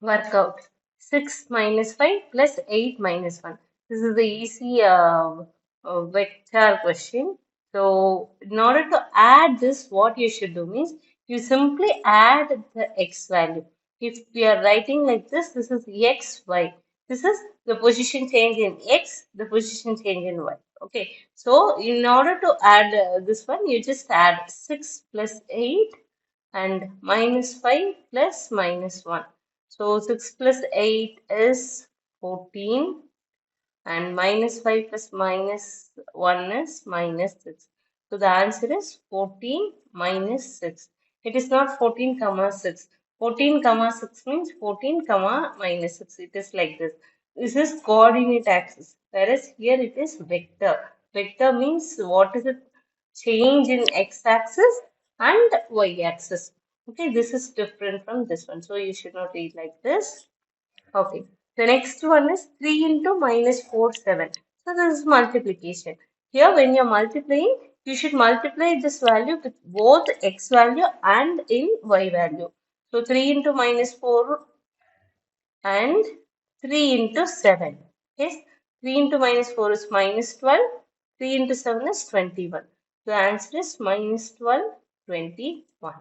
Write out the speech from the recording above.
work out. 6 minus 5 plus 8 minus 1. This is the easy vector question. So, in order to add this, what you should do means you simply add the x value. If we are writing like this is x, y. This is the position change in x, the position change in y. Okay. So, in order to add this one, you just add 6 plus 8 and minus 5 plus minus 1. So 6 plus 8 is 14 and minus 5 plus minus 1 is minus 6. So the answer is 14 minus 6. It is not 14 comma 6. 14 comma 6 means 14 comma minus 6. It is like this. This is coordinate axis, whereas here it is vector. Vector means what is it? Change in x-axis and y-axis. Okay, this is different from this one. So you should not read like this. Okay. The next one is 3 into minus 4, 7. So this is multiplication. Here when you're multiplying, you should multiply this value with both x value and in y value. So 3 into minus 4 and 3 into 7. Yes, 3 into minus 4 is minus 12. 3 into 7 is 21. The answer is minus 12, 21.